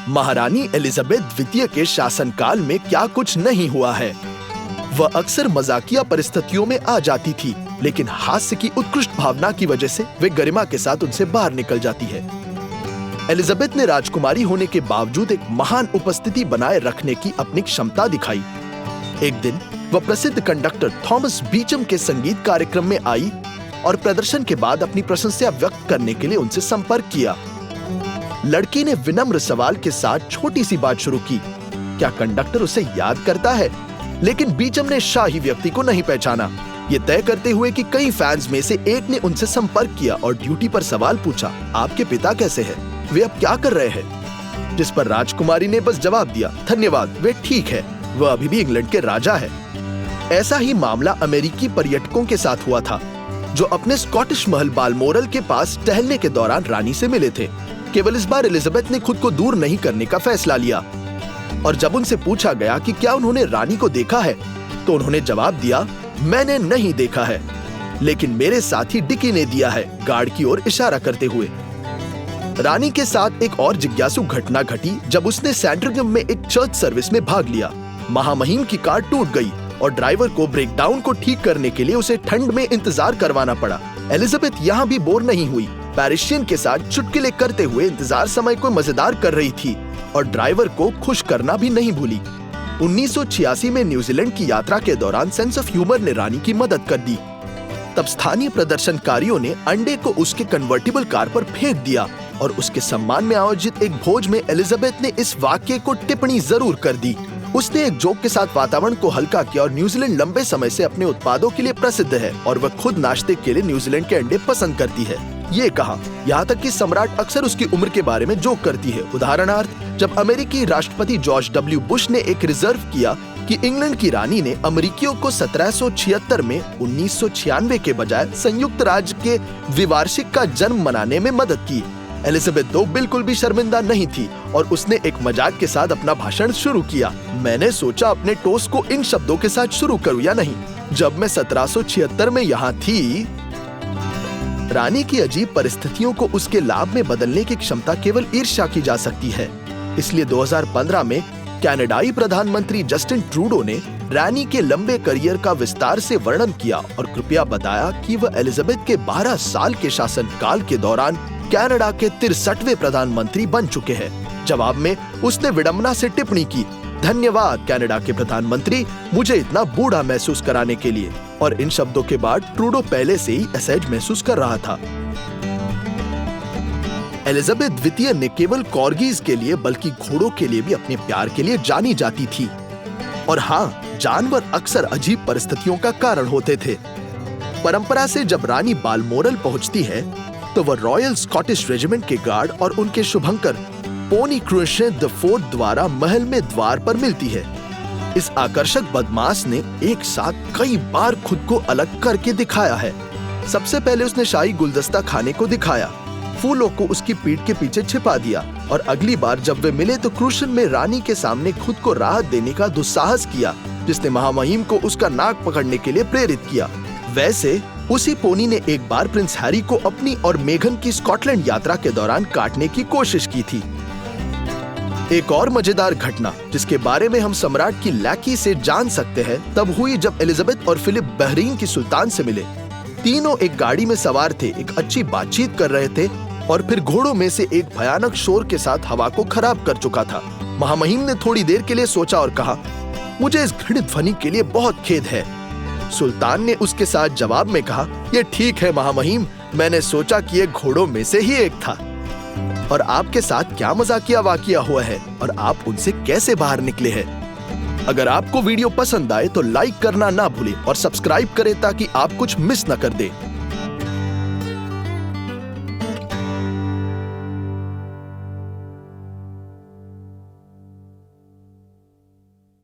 महारानी एलिजाबेथ द्वितीय के शासनकाल में क्या कुछ नहीं हुआ है। वह अक्सर मजाकिया परिस्थितियों में आ जाती थी, लेकिन हास्य की उत्कृष्ट भावना की वजह से वे गरिमा के साथ उनसे बाहर निकल जाती है। एलिजाबेथ ने राजकुमारी होने के बावजूद एक महान उपस्थिति बनाए रखने की अपनी क्षमता दिखाई। एक दिन वह प्रसिद्ध कंडक्टर थॉमस बीचम के संगीत कार्यक्रम में आई और प्रदर्शन के बाद अपनी प्रशंसा व्यक्त करने के लिए उनसे संपर्क किया। लड़की ने विनम्र सवाल के साथ छोटी सी बात शुरू की, क्या कंडक्टर उसे याद करता है? लेकिन बीचम ने शाही व्यक्ति को नहीं पहचाना। ये तय करते हुए कि कई फैंस में से एक ने उनसे संपर्क किया और ड्यूटी पर सवाल पूछा, आपके पिता कैसे हैं? वे अब क्या कर रहे हैं? जिस पर राजकुमारी ने बस जवाब दिया, धन्यवाद, वे ठीक है, वह अभी भी इंग्लैंड के राजा है। ऐसा ही मामला अमेरिकी पर्यटकों के साथ हुआ था, जो अपने स्कॉटिश महल बालमोरल के पास टहलने के दौरान रानी से मिले थे। केवल इस बार एलिजाबेथ ने खुद को दूर नहीं करने का फैसला लिया, और जब उनसे पूछा गया कि क्या उन्होंने रानी को देखा है, तो उन्होंने जवाब दिया, मैंने नहीं देखा है, लेकिन मेरे साथी डिकी ने दिया है, गार्ड की ओर इशारा करते हुए। रानी के साथ एक और जिज्ञासु घटना घटी जब उसने सैंड्रिंघम में एक चर्च सर्विस में भाग लिया। महामहिम की कार टूट गई और ड्राइवर को ब्रेकडाउन को ठीक करने के लिए उसे ठंड में इंतजार करवाना पड़ा। एलिजाबेथ यहाँ भी बोर नहीं हुई, पैरिशियन के साथ चुटकुले करते हुए इंतजार समय को मजेदार कर रही थी और ड्राइवर को खुश करना भी नहीं भूली। 1986 में न्यूजीलैंड की यात्रा के दौरान सेंस ऑफ ह्यूमर ने रानी की मदद कर दी। तब स्थानीय प्रदर्शनकारियों ने अंडे को उसके कन्वर्टिबल कार पर फेंक दिया और उसके सम्मान में आयोजित एक भोज में एलिजाबेथ ने इस वाक्य को टिप्पणी जरूर कर दी। उसने एक जोक के साथ वातावरण को हल्का किया और न्यूजीलैंड लंबे समय से अपने उत्पादों के लिए प्रसिद्ध है और वह खुद नाश्ते के लिए न्यूजीलैंड के अंडे पसंद करती है। ये कहा, यहाँ तक कि सम्राट अक्सर उसकी उम्र के बारे में जोक करती है। उदाहरणार्थ, जब अमेरिकी राष्ट्रपति जॉर्ज डब्ल्यू बुश ने एक रिजर्व किया कि इंग्लैंड की रानी ने अमेरिकियों को 1776 में 1996 के बजाय संयुक्त राज्य के द्विवार्षिक का जन्म मनाने में मदद की। एलिजाबेथ तो बिल्कुल भी शर्मिंदा नहीं थी और उसने एक मजाक के साथ अपना भाषण शुरू किया, मैंने सोचा अपने टोस्ट को इन शब्दों के साथ शुरू करूं या नहीं, जब मैं 1776 में यहाँ थी। रानी की अजीब परिस्थितियों को उसके लाभ में बदलने की क्षमता केवल ईर्ष्या की जा सकती है। इसलिए 2015 में कनाडाई प्रधानमंत्री जस्टिन ट्रूडो ने रानी के लंबे करियर का विस्तार से वर्णन किया और कृपया बताया कि वह एलिजाबेथ के 12 साल के शासनकाल के दौरान कनाडा के 63वें प्रधानमंत्री बन चुके हैं। जवाब में उसने विडंबना से टिप्पणी की, धन्यवाद कनाडा के प्रधानमंत्री, मुझे इतना बूढ़ा महसूस कराने के लिए। और इन शब्दों के बाद ट्रूडो पहले से ही असहज महसूस कर रहा था। एलिजाबेथ द्वितीय ने केवल कॉर्गीज के लिए बल्कि घोड़ों के लिए भी अपने प्यार के लिए जानी जाती थी। और हाँ, जानवर अक्सर अजीब परिस्थितियों का कारण होते थे। परंपरा से जब रानी बालमोरल पहुंचती है तो वह रॉयल स्कॉटिश रेजिमेंट के गार्ड और उनके शुभंकर पोनी क्रूशेंट द फोर्थ द्वारा महल में द्वार पर मिलती है। इस आकर्षक बदमाश ने एक साथ कई बार खुद को अलग करके दिखाया है। सबसे पहले उसने शाही गुलदस्ता खाने को दिखाया, फूलों को उसकी पीठ के पीछे छिपा दिया और अगली बार जब वे मिले तो क्रूशन में रानी के सामने खुद को राहत देने का दुस्साहस किया, जिसने महामहिम को उसका नाक पकड़ने के लिए प्रेरित किया। वैसे उसी पोनी ने एक बार प्रिंस हैरी को अपनी और मेघन की स्कॉटलैंड यात्रा के दौरान काटने की कोशिश की थी। एक और मजेदार घटना जिसके बारे में हम सम्राट की लैकी से जान सकते हैं तब हुई जब एलिजाबेथ और फिलिप बहरीन की सुल्तान से मिले। तीनों एक गाड़ी में सवार थे, एक अच्छी बातचीत कर रहे थे और फिर घोड़ों में से एक भयानक शोर के साथ हवा को खराब कर चुका था। महामहिम ने थोड़ी देर के लिए सोचा और कहा, मुझे इस घृणित ध्वनि के लिए बहुत खेद है। सुल्तान ने उसके साथ जवाब में कहा, ये ठीक है महामहिम, मैंने सोचा कि ये घोड़ों में से ही एक था। और आपके साथ क्या मजाकिया वाकया हुआ है और आप उनसे कैसे बाहर निकले हैं? अगर आपको वीडियो पसंद आए तो लाइक करना ना भूलें और सब्सक्राइब करें ताकि आप कुछ मिस न कर दें।